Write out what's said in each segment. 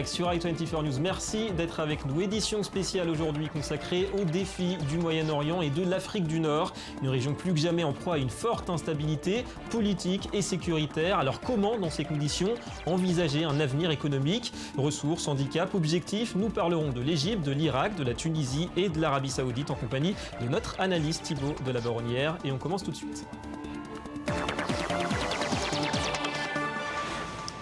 direct sur i24 News. Merci d'être avec nous. Édition spéciale aujourd'hui consacrée aux défis du Moyen-Orient et de l'Afrique du Nord. Une région plus que jamais en proie à une forte instabilité politique et sécuritaire. Alors comment, dans ces conditions, envisager un avenir économique? Ressources, handicaps, objectifs. Nous parlerons de l'Égypte, de l'Irak, de la Tunisie et de l'Arabie Saoudite en compagnie de notre analyste Thibaut de la Baronnière. Et on commence tout de suite.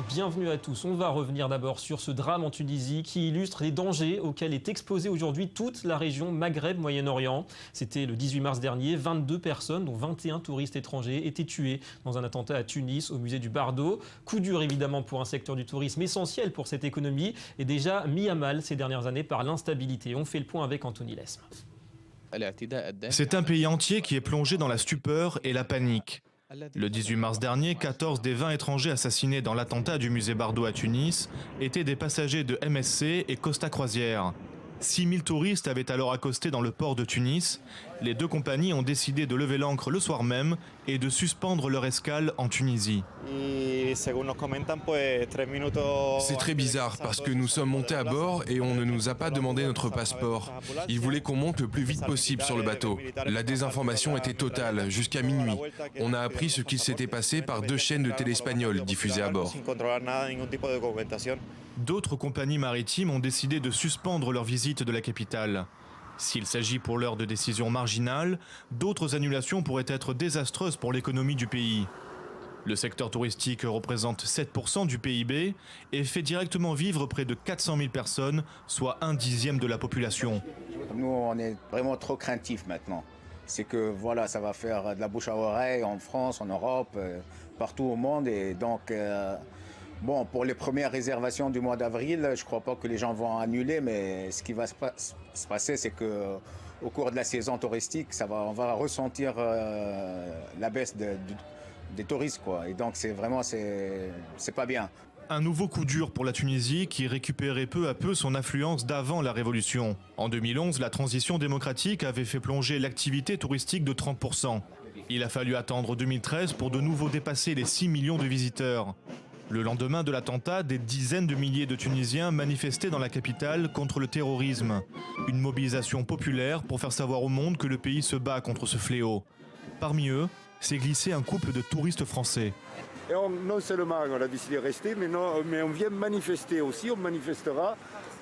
Bienvenue à tous. On va revenir d'abord sur ce drame en Tunisie qui illustre les dangers auxquels est exposée aujourd'hui toute la région Maghreb-Moyen-Orient. C'était le 18 mars dernier. 22 personnes, dont 21 touristes étrangers, étaient tuées dans un attentat à Tunis, au musée du Bardo. Coup dur évidemment pour un secteur du tourisme essentiel pour cette économie et déjà mis à mal ces dernières années par l'instabilité. On fait le point avec Anthony Lesme. C'est un pays entier qui est plongé dans la stupeur et la panique. Le 18 mars dernier, 14 des 20 étrangers assassinés dans l'attentat du musée Bardo à Tunis étaient des passagers de MSC et Costa Croisière. 6000 touristes avaient alors accosté dans le port de Tunis. Les deux compagnies ont décidé de lever l'ancre le soir même et de suspendre leur escale en Tunisie. C'est très bizarre parce que nous sommes montés à bord et on ne nous a pas demandé notre passeport. Ils voulaient qu'on monte le plus vite possible sur le bateau. La désinformation était totale jusqu'à minuit. On a appris ce qui s'était passé par 2 chaînes de télé espagnoles diffusées à bord. D'autres compagnies maritimes ont décidé de suspendre leur visite de la capitale. S'il s'agit pour l'heure de décisions marginales, d'autres annulations pourraient être désastreuses pour l'économie du pays. Le secteur touristique représente 7% du PIB et fait directement vivre près de 400 000 personnes, soit 1/10 de la population. Nous, on est vraiment trop craintifs maintenant. C'est que voilà, ça va faire de la bouche à oreille en France, en Europe, partout au monde. Et donc, bon, pour les premières réservations du mois d'avril, je ne crois pas que les gens vont annuler, mais ce qui va se passer, c'est qu'au cours de la saison touristique, on va ressentir la baisse des touristes, quoi. Et donc, c'est pas bien. Un nouveau coup dur pour la Tunisie qui récupérait peu à peu son affluence d'avant la révolution. En 2011, la transition démocratique avait fait plonger l'activité touristique de 30%. Il a fallu attendre 2013 pour de nouveau dépasser les 6 millions de visiteurs. Le lendemain de l'attentat, des dizaines de milliers de Tunisiens manifestaient dans la capitale contre le terrorisme. Une mobilisation populaire pour faire savoir au monde que le pays se bat contre ce fléau. Parmi eux, s'est glissé un couple de touristes français. Et non seulement on a décidé de rester, mais on vient manifester aussi. On manifestera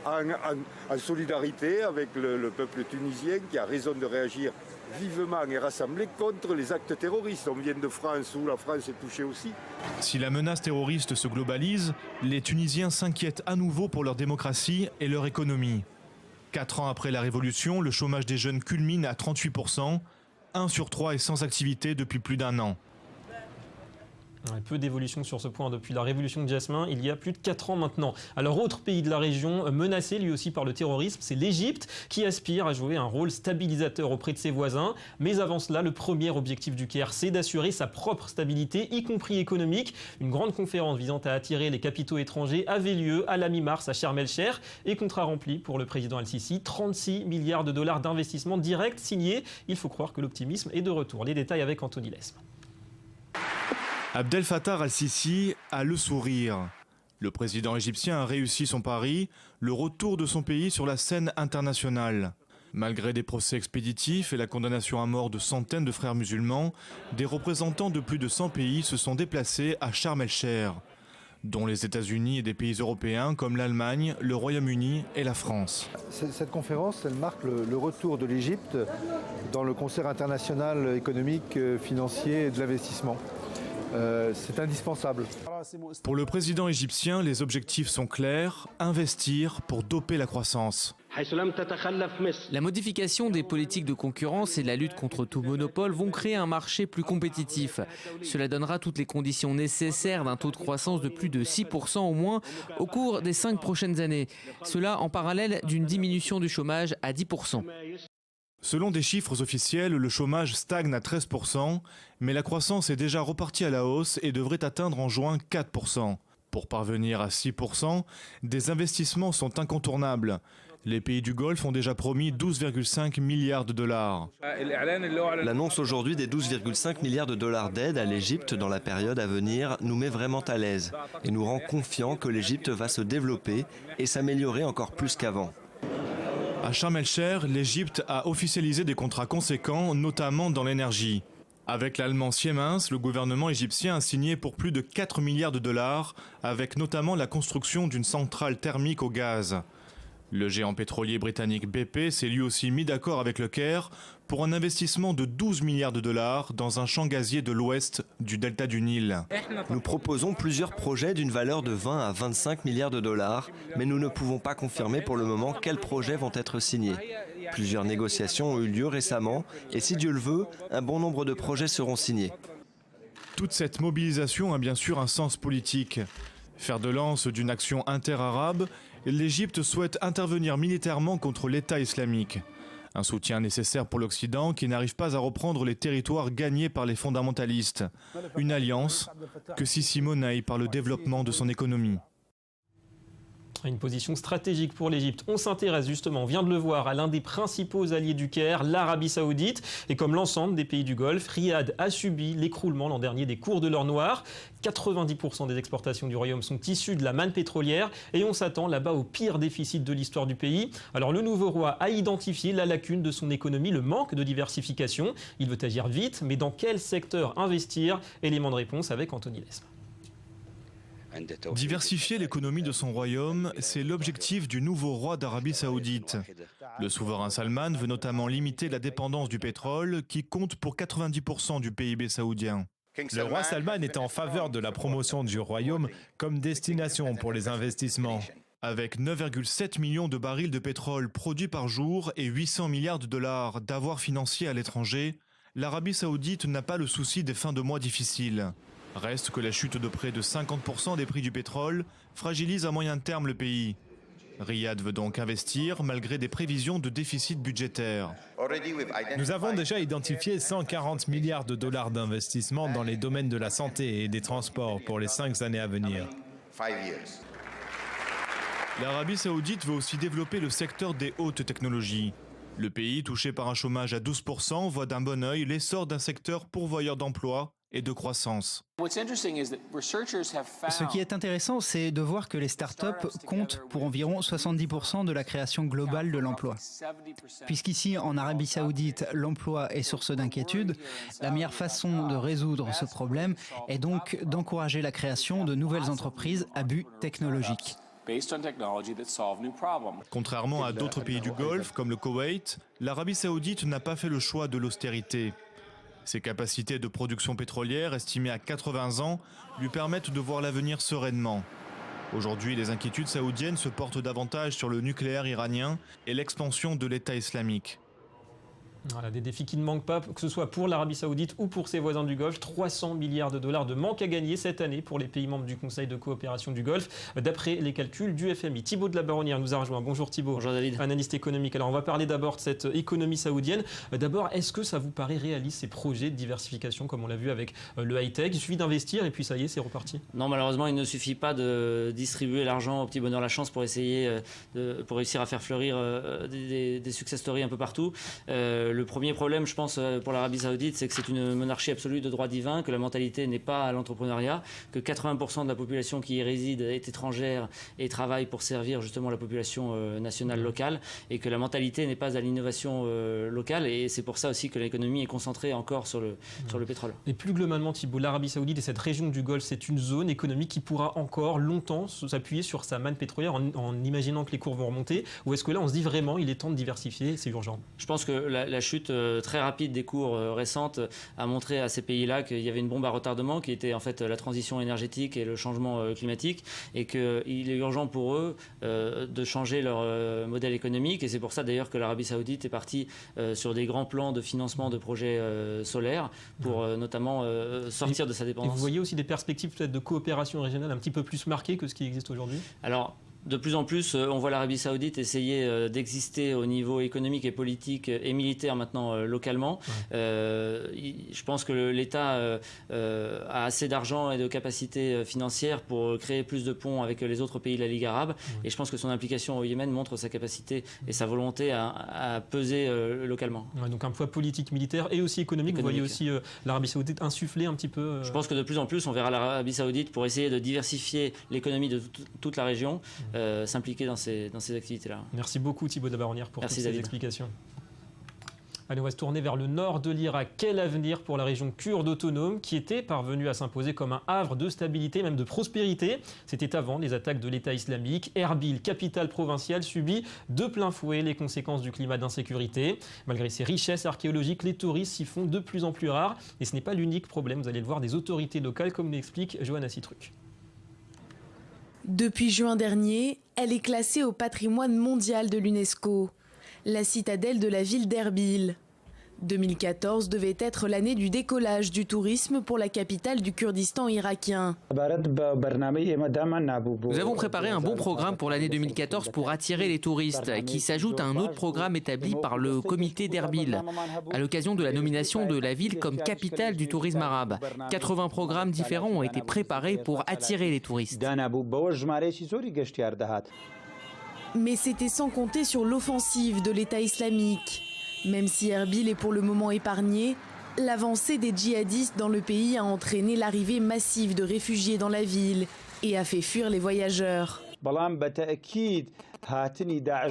en solidarité avec le peuple tunisien qui a raison de réagir vivement et rassemblé contre les actes terroristes. On vient de France où la France est touchée aussi. Si la menace terroriste se globalise, les Tunisiens s'inquiètent à nouveau pour leur démocratie et leur économie. 4 ans après la révolution, le chômage des jeunes culmine à 38%. 1 sur 3 est sans activité depuis plus d'1 an. Peu d'évolution sur ce point depuis la révolution de Jasmin, il y a plus de 4 ans maintenant. Alors autre pays de la région menacé lui aussi par le terrorisme, c'est l'Égypte qui aspire à jouer un rôle stabilisateur auprès de ses voisins. Mais avant cela, le premier objectif du Caire, c'est d'assurer sa propre stabilité, y compris économique. Une grande conférence visant à attirer les capitaux étrangers avait lieu à la mi-mars à Sharm el-Sheikh et contrat rempli pour le président Al-Sisi. 36 milliards de dollars d'investissement direct signés. Il faut croire que l'optimisme est de retour. Les détails avec Anthony Lesme. Abdel Fattah al-Sisi a le sourire. Le président égyptien a réussi son pari, le retour de son pays sur la scène internationale. Malgré des procès expéditifs et la condamnation à mort de centaines de frères musulmans, des représentants de plus de 100 pays se sont déplacés à Sharm el-Sheikh, dont les États-Unis et des pays européens comme l'Allemagne, le Royaume-Uni et la France. Cette conférence, elle marque le retour de l'Égypte dans le concert international économique, financier et de l'investissement. C'est indispensable. Pour le président égyptien, les objectifs sont clairs, investir pour doper la croissance. La modification des politiques de concurrence et la lutte contre tout monopole vont créer un marché plus compétitif. Cela donnera toutes les conditions nécessaires d'un taux de croissance de plus de 6% au moins au cours des 5 prochaines années. Cela en parallèle d'une diminution du chômage à 10%. Selon des chiffres officiels, le chômage stagne à 13%, mais la croissance est déjà repartie à la hausse et devrait atteindre en juin 4%. Pour parvenir à 6%, des investissements sont incontournables. Les pays du Golfe ont déjà promis 12,5 milliards de dollars. L'annonce aujourd'hui des 12,5 milliards de dollars d'aide à l'Égypte dans la période à venir nous met vraiment à l'aise et nous rend confiants que l'Égypte va se développer et s'améliorer encore plus qu'avant. À Sharm el-Sheikh, l'Égypte a officialisé des contrats conséquents, notamment dans l'énergie. Avec l'allemand Siemens, le gouvernement égyptien a signé pour plus de 4 milliards de dollars, avec notamment la construction d'une centrale thermique au gaz. Le géant pétrolier britannique BP s'est lui aussi mis d'accord avec le Caire pour un investissement de 12 milliards de dollars dans un champ gazier de l'ouest du delta du Nil. Nous proposons plusieurs projets d'une valeur de 20 à 25 milliards de dollars, mais nous ne pouvons pas confirmer pour le moment quels projets vont être signés. Plusieurs négociations ont eu lieu récemment et si Dieu le veut, un bon nombre de projets seront signés. Toute cette mobilisation a bien sûr un sens politique. Fer de lance d'une action inter-arabe, l'Égypte souhaite intervenir militairement contre l'État islamique. Un soutien nécessaire pour l'Occident qui n'arrive pas à reprendre les territoires gagnés par les fondamentalistes. Une alliance que Sisi monnaie par le développement de son économie. Une position stratégique pour l'Égypte. On s'intéresse justement, on vient de le voir, à l'un des principaux alliés du Caire, l'Arabie Saoudite. Et comme l'ensemble des pays du Golfe, Riyad a subi l'écroulement l'an dernier des cours de l'or noir. 90% des exportations du royaume sont issues de la manne pétrolière et on s'attend là-bas au pire déficit de l'histoire du pays. Alors le nouveau roi a identifié la lacune de son économie, le manque de diversification. Il veut agir vite, mais dans quel secteur investir? Élément de réponse avec Anthony Lesme. Diversifier l'économie de son royaume, c'est l'objectif du nouveau roi d'Arabie Saoudite. Le souverain Salman veut notamment limiter la dépendance du pétrole qui compte pour 90% du PIB saoudien. Le roi Salman est en faveur de la promotion du royaume comme destination pour les investissements. Avec 9,7 millions de barils de pétrole produits par jour et 800 milliards de dollars d'avoirs financiers à l'étranger, l'Arabie Saoudite n'a pas le souci des fins de mois difficiles. Reste que la chute de près de 50% des prix du pétrole fragilise à moyen terme le pays. Riyad veut donc investir malgré des prévisions de déficit budgétaire. Nous avons déjà identifié 140 milliards de dollars d'investissement dans les domaines de la santé et des transports pour les 5 années à venir. L'Arabie Saoudite veut aussi développer le secteur des hautes technologies. Le pays, touché par un chômage à 12%, voit d'un bon œil l'essor d'un secteur pourvoyeur d'emplois et de croissance. Ce qui est intéressant, c'est de voir que les startups comptent pour environ 70% de la création globale de l'emploi. Puisqu'ici, en Arabie Saoudite, l'emploi est source d'inquiétude, la meilleure façon de résoudre ce problème est donc d'encourager la création de nouvelles entreprises à but technologique. Contrairement à d'autres pays du Golfe, comme le Koweït, l'Arabie Saoudite n'a pas fait le choix de l'austérité. Ses capacités de production pétrolière, estimées à 80 ans, lui permettent de voir l'avenir sereinement. Aujourd'hui, les inquiétudes saoudiennes se portent davantage sur le nucléaire iranien et l'expansion de l'État islamique. Voilà, des défis qui ne manquent pas, que ce soit pour l'Arabie Saoudite ou pour ses voisins du Golfe. 300 milliards de dollars de manque à gagner cette année pour les pays membres du Conseil de coopération du Golfe, d'après les calculs du FMI. Thibaut de la Baronnière nous a rejoint. Bonjour Thibaut. Bonjour David. Analyste économique. Alors on va parler d'abord de cette économie saoudienne. D'abord, est-ce que ça vous paraît réaliste ces projets de diversification comme on l'a vu avec le high-tech? Il suffit d'investir et puis ça y est, c'est reparti? Non, malheureusement, il ne suffit pas de distribuer l'argent au petit bonheur la chance pour essayer pour réussir à faire fleurir des success stories un peu partout. Le premier problème, je pense, pour l'Arabie Saoudite, c'est que c'est une monarchie absolue de droit divin, que la mentalité n'est pas à l'entrepreneuriat, que 80% de la population qui y réside est étrangère et travaille pour servir justement la population nationale locale, et que la mentalité n'est pas à l'innovation locale, et c'est pour ça aussi que l'économie est concentrée encore sur le pétrole. Et plus globalement, Thibaut, l'Arabie Saoudite et cette région du Golfe, c'est une zone économique qui pourra encore longtemps s'appuyer sur sa manne pétrolière en imaginant que les cours vont remonter, ou est-ce que là on se dit vraiment il est temps de diversifier, c'est urgent? Je pense que la chute très rapide des cours récentes a montré à ces pays-là qu'il y avait une bombe à retardement qui était en fait la transition énergétique et le changement climatique, et qu'il est urgent pour eux de changer leur modèle économique, et c'est pour ça d'ailleurs que l'Arabie Saoudite est partie sur des grands plans de financement de projets solaires pour notamment sortir de sa dépendance. Et vous voyez aussi des perspectives peut-être de coopération régionale un petit peu plus marquées que ce qui existe aujourd'hui? Alors, De plus en plus, on voit l'Arabie Saoudite essayer d'exister au niveau économique et politique et militaire maintenant localement. Je pense que l'État a assez d'argent et de capacités financières pour créer plus de ponts avec les autres pays de la Ligue arabe. Et je pense que son implication au Yémen montre sa capacité et sa volonté à peser localement. Ouais, donc un poids politique, militaire et aussi économique. Vous voyez aussi l'Arabie Saoudite insuffler un petit peu. Je pense que de plus en plus, on verra l'Arabie Saoudite pour essayer de diversifier l'économie de toute la région. S'impliquer dans ces activités-là. Merci beaucoup Thibaut Dabaronnière pour toutes ces explications. Allez, on va se tourner vers le nord de l'Irak. Quel avenir pour la région kurde autonome qui était parvenue à s'imposer comme un havre de stabilité, même de prospérité. C'était avant les attaques de l'État islamique. Erbil, capitale provinciale, subit de plein fouet les conséquences du climat d'insécurité. Malgré ses richesses archéologiques, les touristes s'y font de plus en plus rares. Et ce n'est pas l'unique problème, vous allez le voir, des autorités locales, comme l'explique Johanna Citruc. Depuis juin dernier, elle est classée au patrimoine mondial de l'UNESCO, la citadelle de la ville d'Erbil. 2014 devait être l'année du décollage du tourisme pour la capitale du Kurdistan irakien. Nous avons préparé un bon programme pour l'année 2014 pour attirer les touristes, qui s'ajoute à un autre programme établi par le comité d'Erbil, à l'occasion de la nomination de la ville comme capitale du tourisme arabe. 80 programmes différents ont été préparés pour attirer les touristes. Mais c'était sans compter sur l'offensive de l'État islamique. Même si Erbil est pour le moment épargné, l'avancée des djihadistes dans le pays a entraîné l'arrivée massive de réfugiés dans la ville et a fait fuir les voyageurs.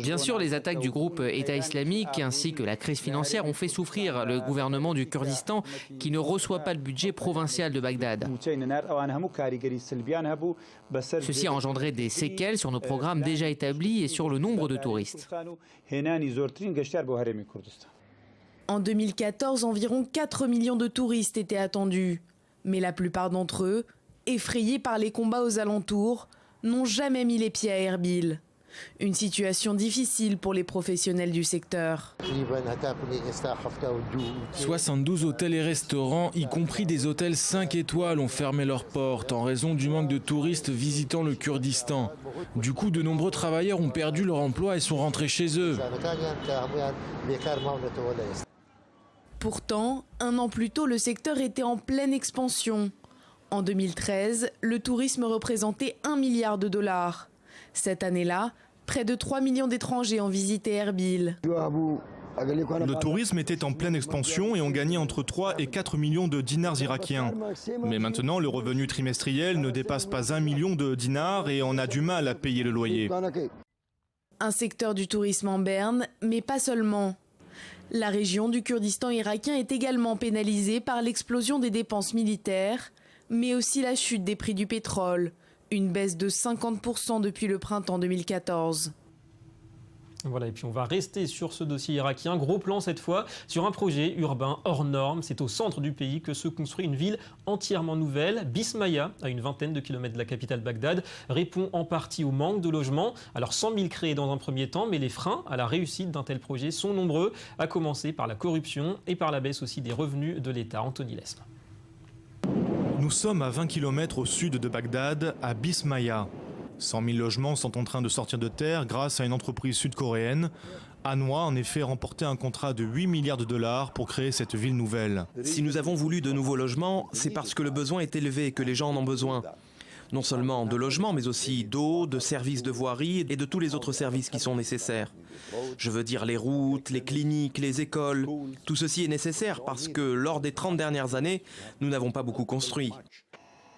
Bien sûr, les attaques du groupe État islamique ainsi que la crise financière ont fait souffrir le gouvernement du Kurdistan qui ne reçoit pas le budget provincial de Bagdad. Ceci a engendré des séquelles sur nos programmes déjà établis et sur le nombre de touristes. En 2014, environ 4 millions de touristes étaient attendus. Mais la plupart d'entre eux, effrayés par les combats aux alentours, n'ont jamais mis les pieds à Erbil. Une situation difficile pour les professionnels du secteur. 72 hôtels et restaurants, y compris des hôtels 5 étoiles, ont fermé leurs portes en raison du manque de touristes visitant le Kurdistan. Du coup, de nombreux travailleurs ont perdu leur emploi et sont rentrés chez eux. Pourtant, un an plus tôt, le secteur était en pleine expansion. En 2013, le tourisme représentait 1 milliard de dollars. Cette année-là, près de 3 millions d'étrangers ont visité Erbil. Le tourisme était en pleine expansion et on gagnait entre 3 et 4 millions de dinars irakiens. Mais maintenant, le revenu trimestriel ne dépasse pas 1 million de dinars et on a du mal à payer le loyer. Un secteur du tourisme en berne, mais pas seulement. La région du Kurdistan irakien est également pénalisée par l'explosion des dépenses militaires, mais aussi la chute des prix du pétrole. Une baisse de 50% depuis le printemps 2014. Voilà, et puis on va rester sur ce dossier irakien. Gros plan cette fois sur un projet urbain hors norme. C'est au centre du pays que se construit une ville entièrement nouvelle. Bismaya, à une vingtaine de kilomètres de la capitale Bagdad, répond en partie au manque de logements. Alors 100 000 créés dans un premier temps, mais les freins à la réussite d'un tel projet sont nombreux, à commencer par la corruption et par la baisse aussi des revenus de l'État. Anthony Lesme. Nous sommes à 20 km au sud de Bagdad, à Bismaya. 100 000 logements sont en train de sortir de terre grâce à une entreprise sud-coréenne. Hanwha a en effet remporté un contrat de 8 milliards de dollars pour créer cette ville nouvelle. Si nous avons voulu de nouveaux logements, c'est parce que le besoin est élevé et que les gens en ont besoin. Non seulement de logements, mais aussi d'eau, de services de voirie et de tous les autres services qui sont nécessaires. Je veux dire les routes, les cliniques, les écoles. Tout ceci est nécessaire parce que lors des 30 dernières années, nous n'avons pas beaucoup construit.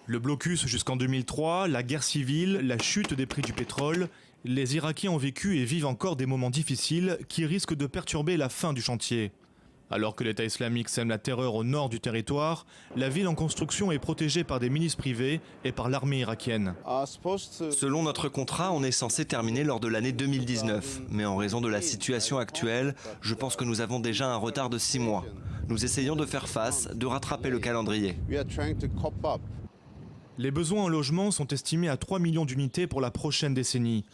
Le blocus jusqu'en 2003, la guerre civile, la chute des prix du pétrole, les Irakiens ont vécu et vivent encore des moments difficiles qui risquent de perturber la fin du chantier. Alors que l'État islamique sème la terreur au nord du territoire, la ville en construction est protégée par des milices privées et par l'armée irakienne. Selon notre contrat, on est censé terminer lors de l'année 2019. Mais en raison de la situation actuelle, je pense que nous avons déjà un retard de 6 mois. Nous essayons de faire face, de rattraper le calendrier. Les besoins en logement sont estimés à 3 millions d'unités pour la prochaine décennie.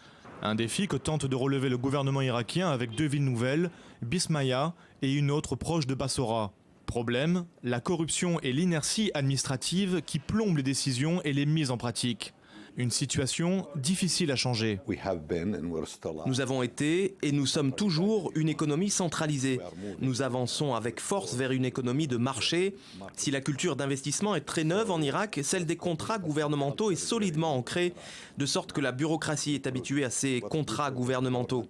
Un défi que tente de relever le gouvernement irakien avec 2 villes nouvelles, Bismaya et une autre proche de Bassora. Problème, la corruption et l'inertie administrative qui plombent les décisions et les mises en pratique. Une situation difficile à changer. Nous avons été et nous sommes toujours une économie centralisée. Nous avançons avec force vers une économie de marché. Si la culture d'investissement est très neuve en Irak, celle des contrats gouvernementaux est solidement ancrée, de sorte que la bureaucratie est habituée à ces contrats gouvernementaux.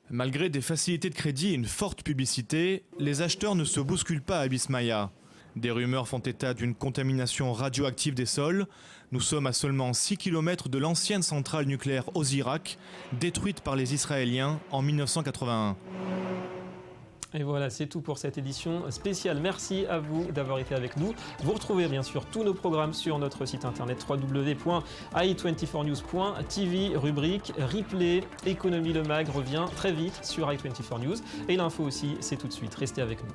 Malgré des facilités de crédit et une forte publicité, les acheteurs ne se bousculent pas à Bismaya. Des rumeurs font état d'une contamination radioactive des sols. Nous sommes à seulement 6 km de l'ancienne centrale nucléaire Osirak, détruite par les Israéliens en 1981. Et voilà, c'est tout pour cette édition spéciale. Merci à vous d'avoir été avec nous. Vous retrouvez bien sûr tous nos programmes sur notre site internet www.i24news.tv, rubrique replay. Économie Le Mag revient très vite sur i24 News. Et l'info aussi, c'est tout de suite. Restez avec nous.